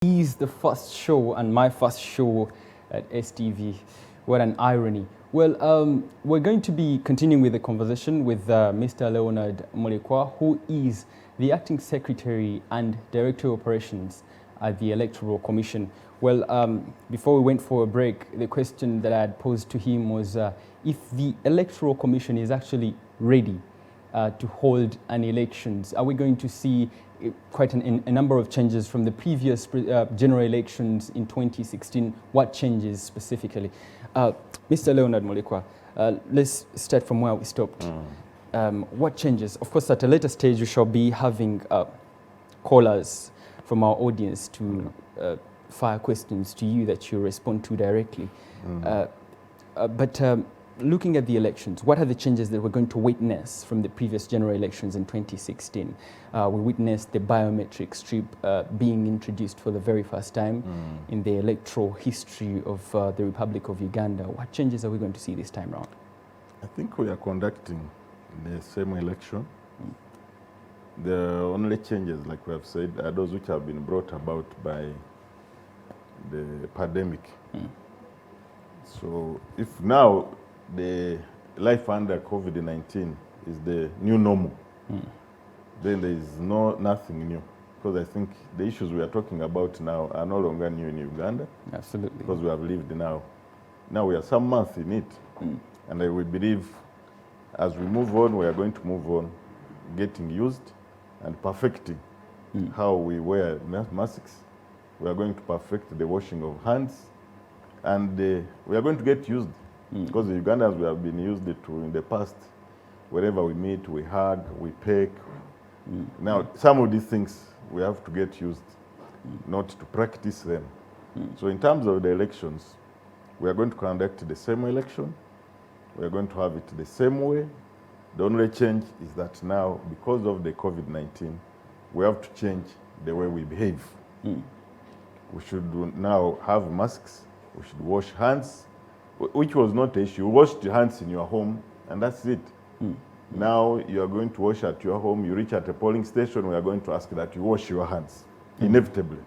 Is the first show and my first show at STV. What an irony. Well, we're going to be continuing with the conversation with Mr. Leonard Mulekwa, who is the Acting Secretary and Director of Operations at the Electoral Commission. Well, before we went for a break, the question that I had posed to him was if the Electoral Commission is actually ready to hold an elections. Are we going to see quite a number of changes from the previous general elections in 2016? What changes specifically? Mr. Leonard Mulekwa, let's start from where we stopped. What changes? Of course, at a later stage, we shall be having callers from our audience to fire questions to you that you respond to directly. But looking at the elections, what are the changes that we're going to witness from the previous general elections in 2016? We witnessed the biometric strip being introduced for the very first time in the electoral history of the Republic of Uganda. What changes are we going to see this time around? I think we are conducting the same election. The only changes, like we have said, are those which have been brought about by the pandemic. So if now the life under COVID-19 is the new normal, then there is nothing new. Because I think the issues we are talking about now are no longer new in Uganda. Absolutely. Because we have lived now. Now we are some months in it. And I will believe as we move on, we are going to move on, getting used and perfecting how we wear masks. We are going to perfect the washing of hands. And we are going to get used. Because the Ugandans we have been used to in the past. Wherever we meet, we hug, we peck. Now, some of these things we have to get used, not to practice them. So in terms of the elections, we are going to conduct the same election. We are going to have it the same way. The only change is that now, because of the COVID-19, we have to change the way we behave. We should now have masks. We should wash hands, which was not an issue. You washed your hands in your home, and that's it. Now you are going to wash at your home. You reach at a polling station, we are going to ask that you wash your hands, inevitably,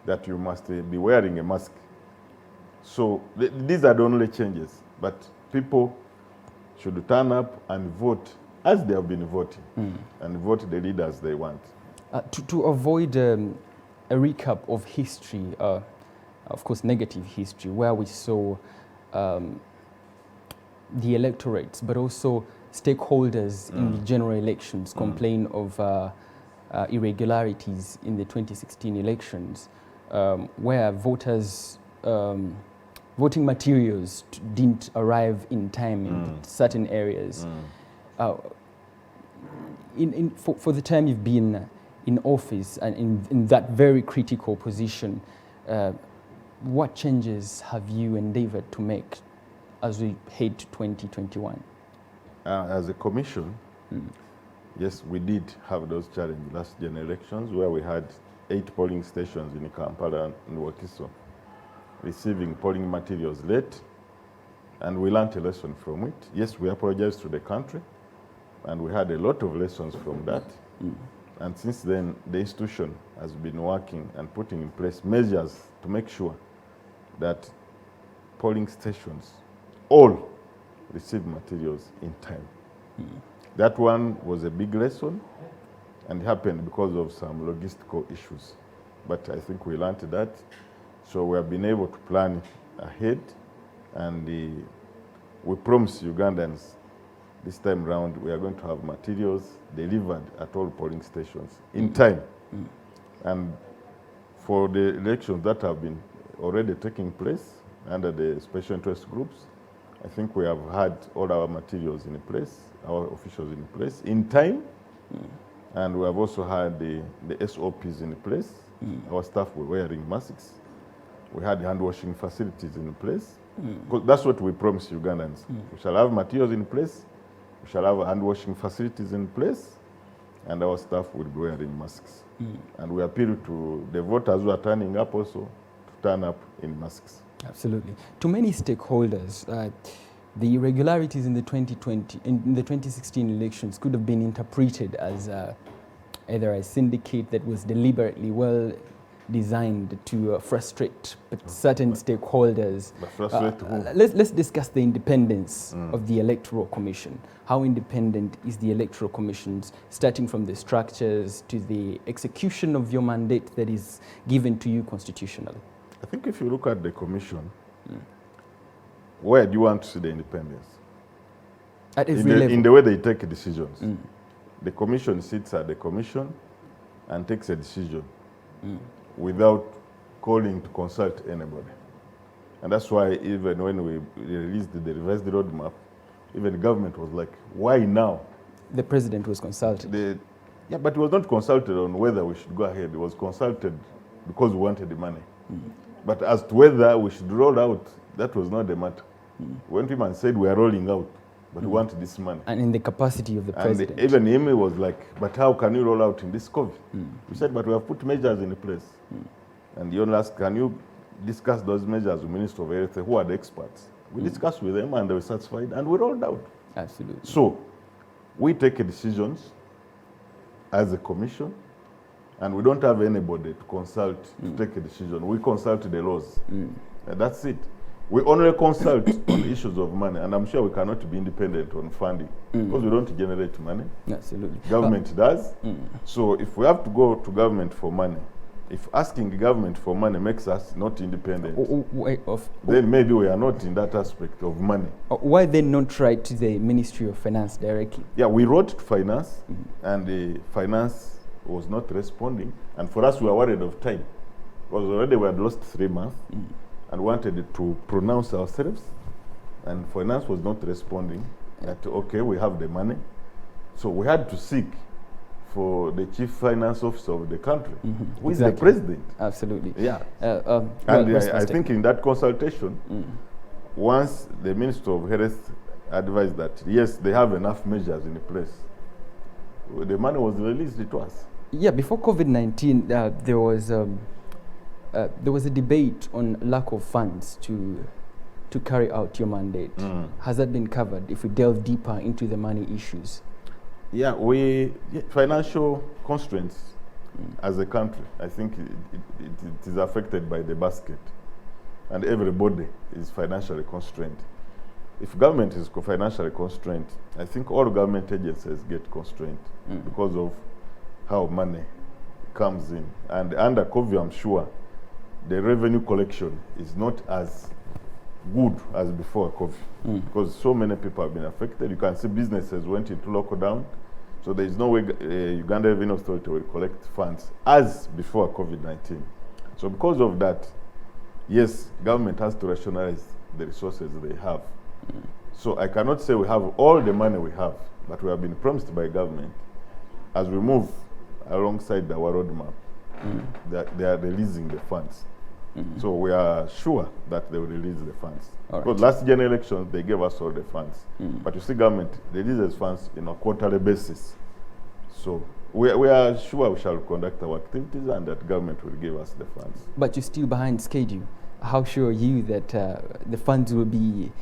that you must be wearing a mask. So these are the only changes. But people should turn up and vote as they have been voting, and vote the leaders they want. To avoid a recap of history, of course, negative history, where we saw the electorates, but also stakeholders in the general elections complain of irregularities in the 2016 elections, where voters' voting materials didn't arrive in time in certain areas. For the time you've been in office and in that very critical position, what changes have you endeavored to make as we head to 2021? As a commission, yes, we did have those challenges last general elections where we had 8 polling stations in Kampala and Wakiso receiving polling materials late, and we learned a lesson from it. Yes, we apologized to the country, and we had a lot of lessons from that. And since then, the institution has been working and putting in place measures to make sure that polling stations all receive materials in time. That one was a big lesson and happened because of some logistical issues. But I think we learned that. So we have been able to plan ahead, and we promise Ugandans this time round we are going to have materials delivered at all polling stations in time. And for the elections that have been already taking place under the special interest groups, I think we have had all our materials in place, our officials in place in time, and we have also had the SOPs in place. Our staff were wearing masks. We had hand washing facilities in place. Because that's what we promise Ugandans. We shall have materials in place, we shall have hand washing facilities in place, and our staff will be wearing masks. And we appeal to the voters who are turning up also to turn up in masks. Absolutely. To many stakeholders, the irregularities in the 2016 elections could have been interpreted as either a syndicate that was deliberately, well, designed to frustrate certain stakeholders. But frustrate who? Let's discuss the independence of the Electoral Commission. How independent is the Electoral Commission, starting from the structures to the execution of your mandate that is given to you constitutionally? I think if you look at the commission, where do you want to see the independence? At every level. In the way they take decisions. The commission sits at the commission and takes a decision without calling to consult anybody. And that's why even when we released the revised roadmap, even the government was like, why now? The president was consulted. Yeah, but he was not consulted on whether we should go ahead. He was consulted because we wanted the money. But as to whether we should roll out, that was not the matter. We went to him and said, we are rolling out, but we want this money. And in the capacity of the president. And even him was like, but how can you roll out in this COVID? We said, but we have put measures in place. And you asked, can you discuss those measures with Minister of Health? Who are the experts? We discussed with them and they were satisfied and we rolled out. Absolutely. So we take decisions as a commission and we don't have anybody to consult to take a decision. We consult the laws. And that's it. We only consult on issues of money, and I'm sure we cannot be independent on funding because we don't generate money. Absolutely. Government does. So if we have to go to government for money, if asking the government for money makes us not independent, then maybe we are not in that aspect of money. Why then not write to the Ministry of Finance directly? Yeah, we wrote to finance, and the finance was not responding. And for us, we were worried of time because already we had lost 3 months. And wanted to pronounce ourselves, and finance was not responding. That okay, we have the money, so we had to seek for the chief finance officer of the country, who is the president. Absolutely. Yeah. And I think in that consultation, once the Minister of Health advised that yes, they have enough measures in place, the money was released to us. Yeah. Before COVID-19, there was a debate on lack of funds to carry out your mandate. Has that been covered if we delve deeper into the money issues? Yeah, financial constraints as a country, I think it is affected by the basket, and everybody is financially constrained. If government is financially constrained, I think all government agencies get constrained because of how money comes in. And under COVID, I'm sure the revenue collection is not as good as before COVID because so many people have been affected. You can see businesses went into lockdown, so there is no way Uganda Revenue Authority will collect funds as before COVID-19. So because of that, yes, government has to rationalize the resources they have. So I cannot say we have all the money we have, but we have been promised by government as we move alongside our roadmap that they are releasing the funds. So we are sure that they will release the funds. Because last general elections, they gave us all the funds. But you see government releases funds on a quarterly basis. So we are sure we shall conduct our activities and that government will give us the funds. But you're still behind schedule. How sure are you that the funds will be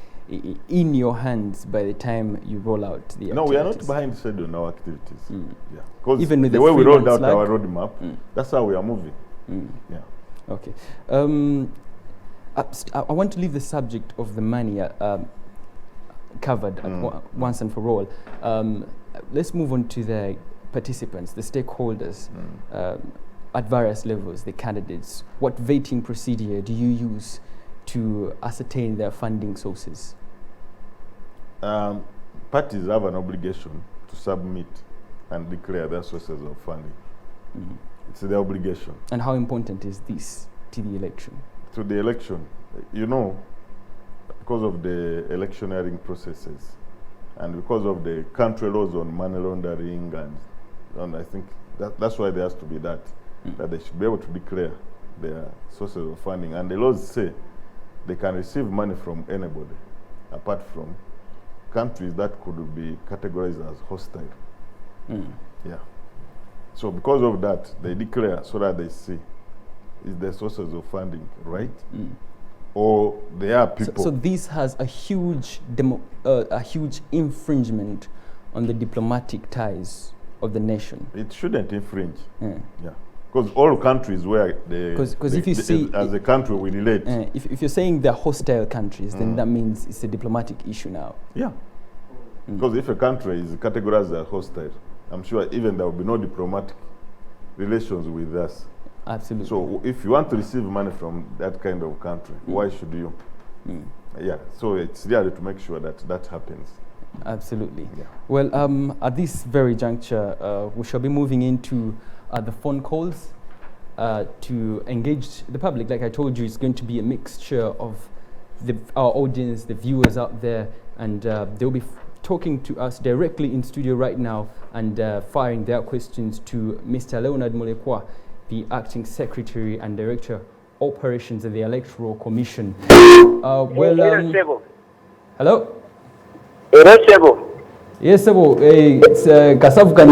in your hands by the time you roll out the activities? No, we are not behind schedule in our activities. Yeah. Because even with the way we rolled out our roadmap, that's how we are moving. Yeah. Okay. I want to leave the subject of the money covered once and for all. Let's move on to the participants, the stakeholders at various levels, the candidates. What vetting procedure do you use to ascertain their funding sources? Parties have an obligation to submit and declare their sources of funding. It's their obligation. And how important is this to the election? To the election, you know, because of the electioneering processes and because of the country laws on money laundering and I think that's why there has to be that they should be able to declare their sources of funding. And the laws say they can receive money from anybody apart from countries that could be categorized as hostile. Yeah. So because of that, they declare so that they see is their sources of funding right, or they are people. So this has a huge infringement on the diplomatic ties of the nation. It shouldn't infringe. Yeah. Because all countries where if you see as a country we relate. If you're saying they're hostile countries, then that means it's a diplomatic issue now. Yeah. Because if a country is categorized as hostile, I'm sure even there will be no diplomatic relations with us. Absolutely. So if you want to receive money from that kind of country, why should you? Yeah. So it's really to make sure that that happens. Absolutely. Yeah. Well, at this very juncture, we shall be moving into the phone calls to engage the public. Like I told you, it's going to be a mixture of our audience, the viewers out there, and they'll be talking to us directly in studio right now and firing their questions to Mr. Leonard Mulekwa, the Acting Secretary and Director Operations at the Electoral Commission. Hello? Hello, Sebo. Yes, Sebo. It's Kasavuka.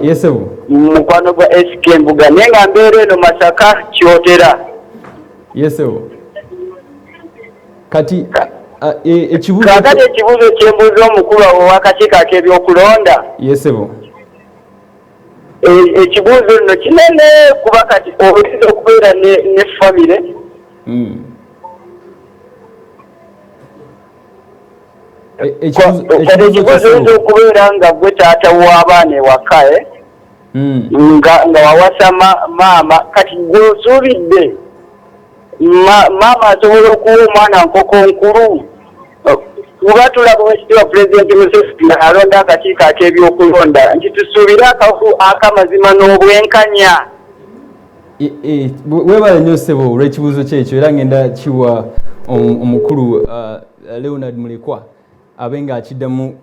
Yes, Sebo. Mukwano gwa SK Mbuga nenga mbere no Masaka Kyotera. Yes, Sebo. Kati ekibuzo kyembuzo omukulu w'akakiiko ak'ebyokulonda. Yes, Sebo. Ekibuzo nno kinene kuba kati oyinza okubeera ne famire. Ekibuzo oyinza okubeera nga gwe taata w'abaana ewaka nga wawasa maama kati gweosuubidde maama asobola okuwa omwana nkoko nkulu. Kuba tulaba Oweekitiibwa Pulezidenti Museveni alonda akakiiko ak'ebyokulonda nti tusuubire akamazima n'obwenkanya. Weebale nnyo Ssebo olw'ekibuuzo kyekyo era ngenda kiwa omukulu Leonard Mulekwa abe ng'akiddamu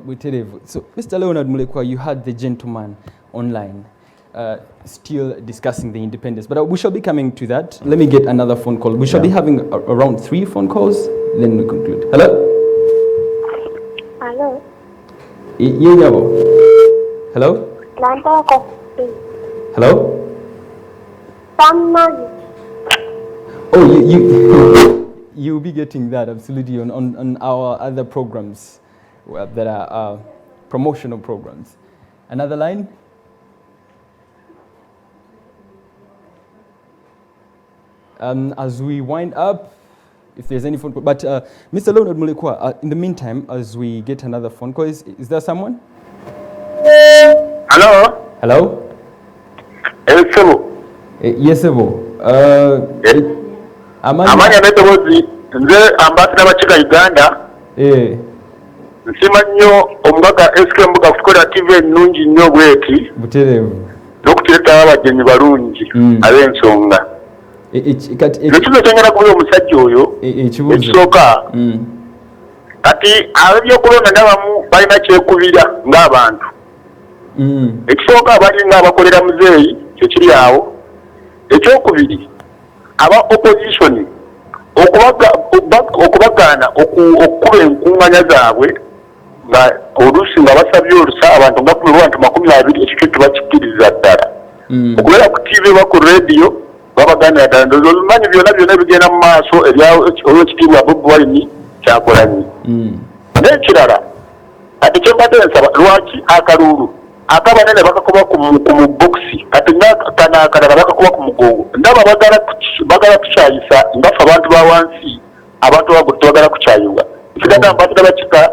butereevu. So Mr. Leonard Mulekwa, you had the gentleman online still discussing the independence, but we shall be coming to that. Let me get another phone call. We shall be having around 3 phone calls, then we conclude. Hello? Hello? Hello? Hello? Hello? Oh, you'll be getting that absolutely on our other programs that are promotional programs. Another line? As we wind up, if there's any phone call, but Mr. Leonard Mulekwa, in the meantime, as we get another phone call, is there someone? Hello? Hello? Yes, Ebo. Amanya netobozi nze ambassador w'Abakiga Uganda. Nsima nnyo omugaga SK Mbuga kukola TV ennungi nnyo bweti. Butereevu. N'okuteeta abagenyi balungi ab'ensonga. Ekibuzo kyengera kuba omusajja oyo ekisooka kati ab'ebyokulonda n'abamu balina kyekubira ng'abantu. Ekisooka abali ng'abakolera muzeeyi kyo kiri awo. Ekyokubiri aba opposition okubagaana okukuba enkuŋŋaanya zaabwe nga oluusi nga basabye olusa abantu nga 20 ekikyo tebakikkiriza ddala. Okubeera ku TV oba ku radio babagaanira ddala ndowooza olumanyi byonna bigenda mu maaso olw'ekitiibwa Bobi Wine Kyagulanyi. N'ekirala ate kyembadde nsaba lwaki akalulu akabanene bakakuba ku mubokisi kati kano akalala bakakuba ku mugongo. Ndaba bagala kukyayisa ngafe abantu ba wansi abantu bagulu tebagala kukyayibwa. Nsigada ambassador Bakiga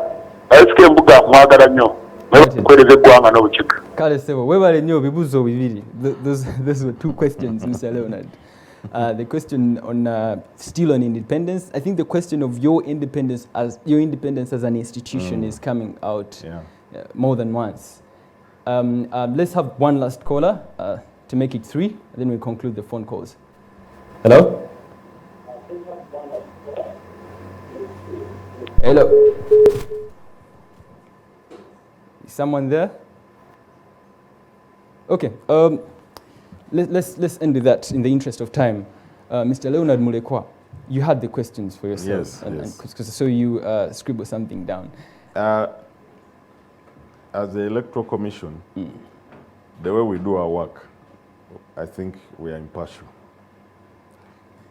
SK Mbuga mwagala nnyo okukoleza eggwanga n'obukiga. Kale Ssebo weebale nnyo bibuuzo bibiri. Those were 2 questions, Mr. Leonard. The question on still on independence. I think the question of your independence as an institution is coming out more than once. Let's have one last caller to make it 3, and then we conclude the phone calls. Hello? Hello? Is someone there? Okay. Let's end with that in the interest of time. Mr. Leonard Mulekwa, you had the questions for yourself. Yes. So you scribble something down. As the Electoral Commission, the way we do our work, I think we are impartial.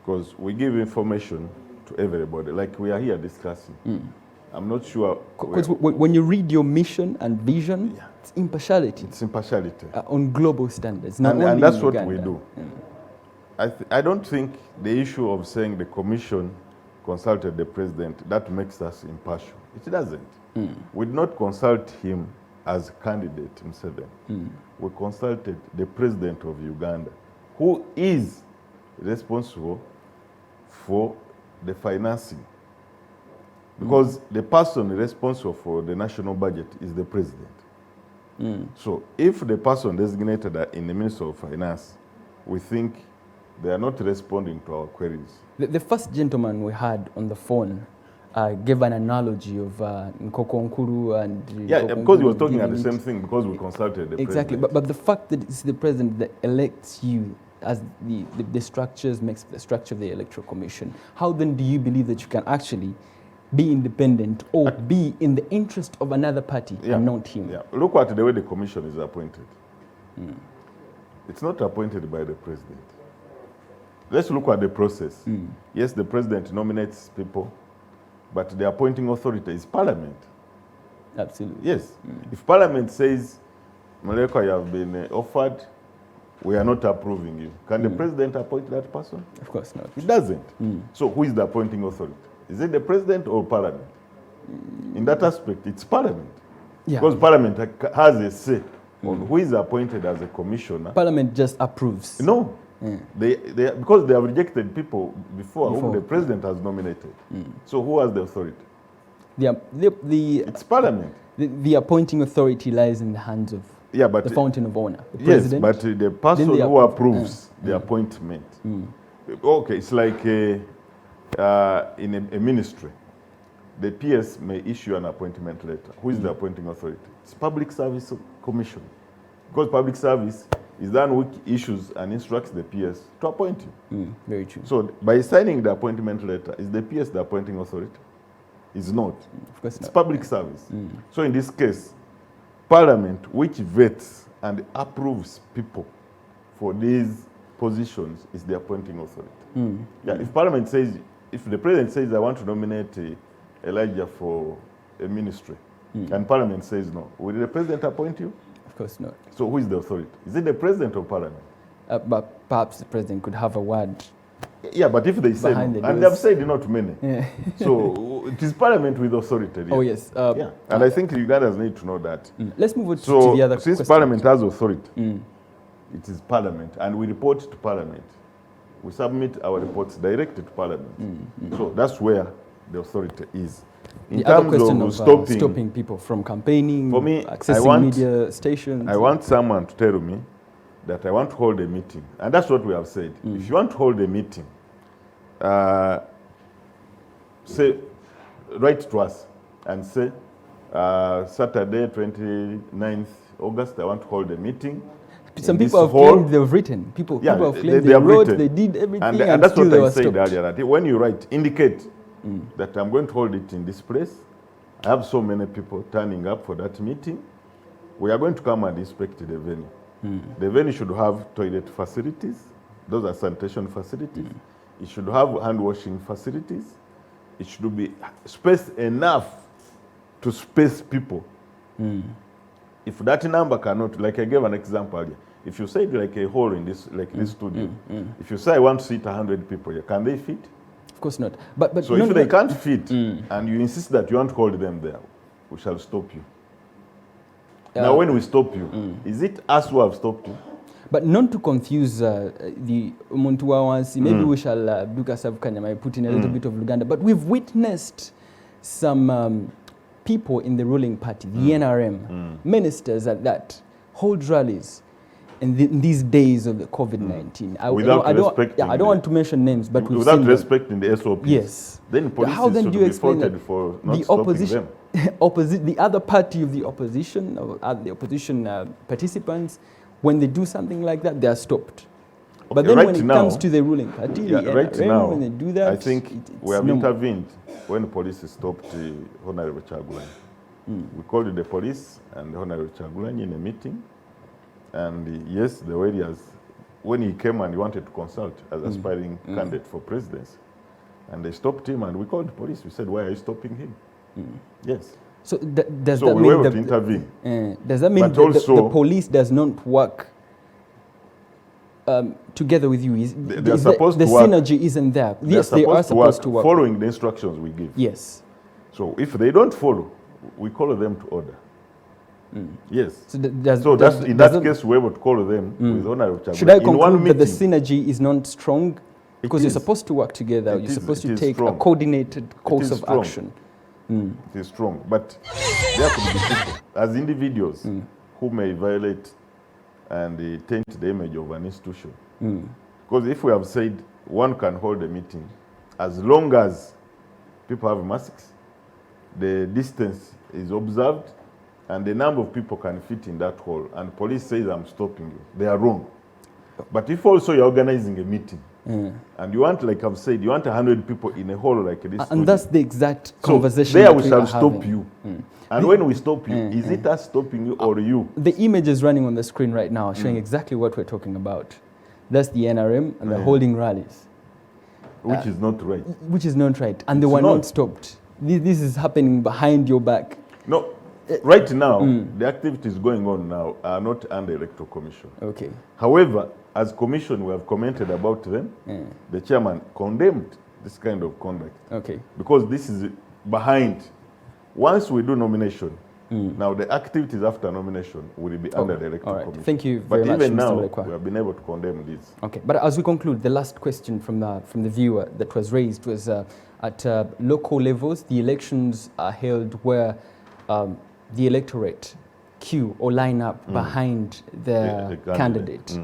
Because we give information to everybody, like we are here discussing. I'm not sure. Because when you read your mission and vision, it's impartiality. It's impartiality. On global standards. And that's what we do. I don't think the issue of saying the commission consulted the president, that makes us impartial. It doesn't. We did not consult him as candidate himself. We consulted the president of Uganda, who is responsible for the financing. Because the person responsible for the national budget is the president. So if the person designated in the Ministry of Finance, we think they are not responding to our queries. The first gentleman we had on the phone gave an analogy of Nkoko Nkuru and... Yeah, because he was talking at the same thing because we consulted the president. Exactly, but the fact that it's the president that elects you as the structures, makes the structure of the Electoral Commission, how then do you believe that you can actually be independent or be in the interest of another party and not him? Yeah. Look at the way the commission is appointed. It's not appointed by the president. Let's look at the process. Yes, the president nominates people, but the appointing authority is Parliament. Absolutely. Yes. If Parliament says, Mulekwa, you have been offered, we are not approving you, can the president appoint that person? Of course not. It doesn't. So who is the appointing authority? Is it the president or Parliament? In that aspect, it's Parliament. Because Parliament has a say on who is appointed as a commissioner. Parliament just approves. No. Because they have rejected people before whom the president has nominated. So who has the authority? It's Parliament. The appointing authority lies in the hands of the fountain of honor, the president. Yes, but the person who approves the appointment. Okay, it's like in a ministry. The PS may issue an appointment letter. Who is the appointing authority? It's Public Service Commission. Because public service is the one who issues and instructs the PS to appoint you. Very true. So by signing the appointment letter, is the PS the appointing authority? It's not. Of course it's not. Public service. So in this case, Parliament, which vets and approves people for these positions, is the appointing authority. If Parliament says, if the president says, I want to nominate Elijah for a ministry, and Parliament says no, will the president appoint you? Of course not. So who is the authority? Is it the president or Parliament? But perhaps the president could have a word. Yeah, but if they say no, and they have said not many. So it is Parliament with authority. Oh yes. And I think Ugandans need to know that. Let's move on to the other since question. Parliament has authority, it is Parliament, and we report to Parliament. We submit our reports directly to Parliament. So that's where the authority is. In terms of stopping people from campaigning, for me, accessing media stations. I want someone to tell me that I want to hold a meeting. And that's what we have said. If you want to hold a meeting, say, write to us and say, Saturday, 29th August, I want to hold a meeting. Some people have claimed they've written. People have claimed they wrote, written. They did everything, and that's what I said stopped. earlier. That when you write, indicate that I'm going to hold it in this place. I have so many people turning up for that meeting. We are going to come and inspect the venue. The venue should have toilet facilities. Those are sanitation facilities. It should have hand washing facilities. It should be space enough to space people. If that number cannot, like I gave an example earlier, if you say like a hall in this, like this studio, if you say I want to seat 100 people here, can they fit? Of course not. But so if they can't fit and you insist that you want to hold them there, we shall stop you. Now when we stop you, is it us who have stopped you? But not to confuse the Umuntu maybe we shall put in a little bit of Luganda, but we've witnessed some people in the ruling party, the NRM, ministers at that, hold rallies in these days of the COVID-19. I don't want to mention names, but we've without seen respecting the SOPs. Yes. Then police should be faulted for not stopping them. The other party of the opposition, or the opposition participants, when they do something like that, they are stopped. Okay, but then when it comes to the ruling party, the NRM, when they do that, I think we have intervened when the police stopped Honorable Kyagulanyi. We called the police and Honorable Kyagulanyi in a meeting. And yes, the warriors, when he came and he wanted to consult as aspiring candidate for presidency, and they stopped him and we called the police. We said, why are you stopping him? Yes. So does So that we mean were able to intervene. does that mean But that also- the police does not work together with you? They are supposed the to work. synergy isn't there. They Yes, they are supposed to work. following the instructions we give. Yes. So if they don't follow, we call them to order. Yes. So, does, So does, that's, in does that case, we were able to call them with honor of should I in one conclude that the meeting. synergy is not strong? Because you're is. supposed to work together. It You're is- supposed it to is take a strong. coordinated course is of strong. action. It is strong. But there could be people, as individuals, who may violate and taint the image of an institution. Because if we have said one can hold a meeting, as long as people have masks, the distance is observed, and the number of people can fit in that hall, and police says, I'm stopping you, they are wrong. But if also you're organizing a meeting, and you want, like I've said, you want 100 people in a hall like this. And that's the exact so conversation there that we we shall are stop having. you. And when we stop you, is it us stopping you or you? The image is running on the screen right now, showing exactly what we're talking about. That's the NRM, and they're holding rallies. Which is not right. Which is not right. And they It's were not. not stopped. This is happening behind your back. No, right now, the activities going on now are not under Electoral Commission. Okay. However, as Commission, we have commented about them. The chairman condemned this kind of conduct Okay. because this is behind. Once we do nomination, now the activities after nomination will be under the Electoral All right. Commission. Thank you But very much, even Mr. now, Mulekwa. we have been able to condemn this. Okay, but as we conclude, the last question from the viewer that was raised was at local levels, the elections are held where the electorate queue or line up behind the candidate,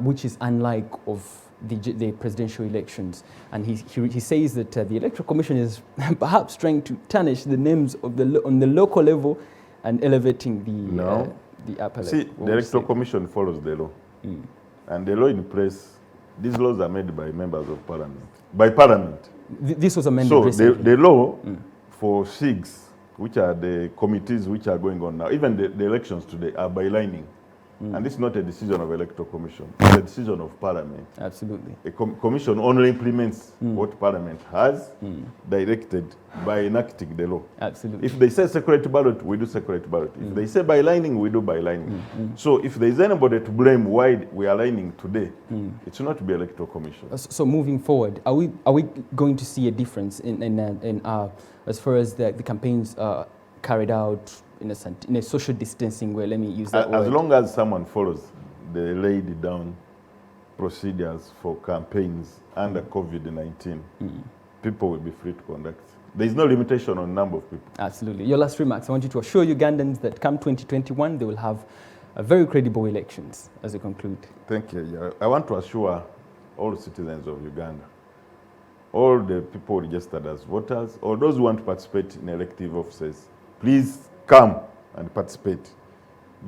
which is unlike of the presidential elections. And he says that the Electoral Commission is perhaps trying to tarnish the names of on the local level and elevating the upper level. See, the Electoral Commission follows the law. And the law in place, these laws are made by members of parliament, by parliament. This was amended So recently. the law for SIGs, which are the committees which are going on now, even the elections today are by lining. And this is not a decision of Electoral Commission, it's a decision of Parliament. Absolutely. A commission only implements what Parliament has directed by enacting the law. Absolutely. If they say separate ballot, we do separate ballot. If they say by lining, we do by lining. So if there is anybody to blame why we are lining today, it should not be Electoral Commission. So moving forward, are we going to see a difference in as far as the campaigns carried out in a social distancing way? Let me use that word. As long as someone follows the laid down procedures for campaigns under COVID-19, people will be free to conduct. There is no limitation on number of people. Absolutely. Your last remarks. I want you to assure Ugandans that come 2021, they will have very credible elections as we conclude. Thank you. Yeah. I want to assure all citizens of Uganda, all the people registered as voters, or those who want to participate in elective offices, please come and participate.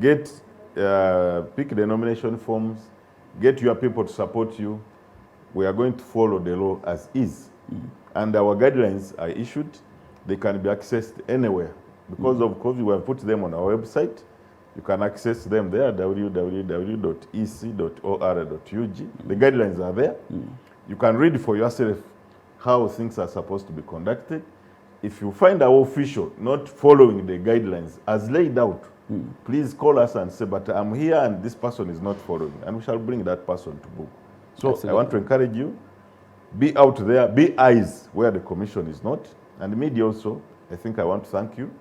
Pick the nomination forms, get your people to support you. We are going to follow the law as is. And our guidelines are issued. They can be accessed anywhere. Because of COVID, we have put them on our website. You can access them there, www.ec.or.ug. The guidelines are there. You can read for yourself how things are supposed to be conducted. If you find our official not following the guidelines as laid out, please call us and say, but I'm here and this person is not following, and we shall bring that person to book. So Absolutely. I want to encourage you, be out there, be eyes where the commission is not, and the media also. I think I want to thank you.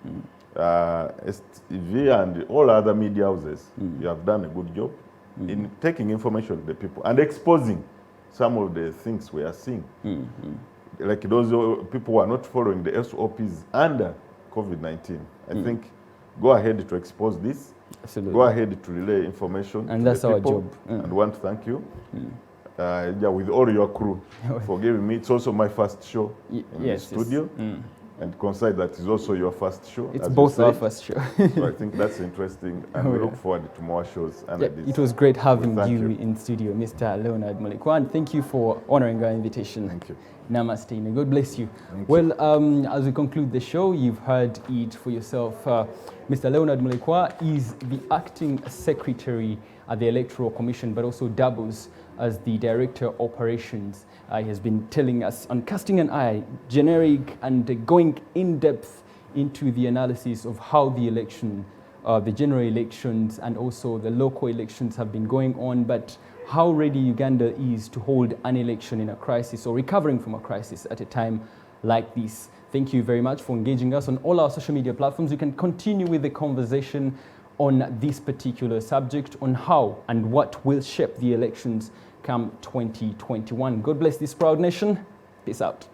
STV and all other media houses, you have done a good job in taking information to the people and exposing some of the things we are seeing. Like those people who are not following the SOPs under COVID-19. I think go ahead to expose this. Absolutely. Go ahead to relay information And to that's the our people. job. And want to thank you. With all your crew for giving me. It's also my first show in the studio. And coincide that is also your first show. It's as you both our said. first show. So I think that's interesting, and we look forward to more shows under this. It was great having Thank you you. in studio, Mr. Leonard Mulekwa, and thank you for honoring our invitation. Thank you. Namaste. May God bless you. Thank Well, as we conclude the show, you've heard it for yourself. Mr. Leonard Mulekwa is the acting secretary at the Electoral Commission, but also doubles as the director of operations. He has been telling us on casting an eye, generic and going in depth into the analysis of how the election, the general elections and also the local elections have been going on, but how ready Uganda is to hold an election in a crisis or recovering from a crisis at a time like this. Thank you very much for engaging us on all our social media platforms. You can continue with the conversation on this particular subject, on how and what will shape the elections come 2021. God bless this proud nation. Peace out.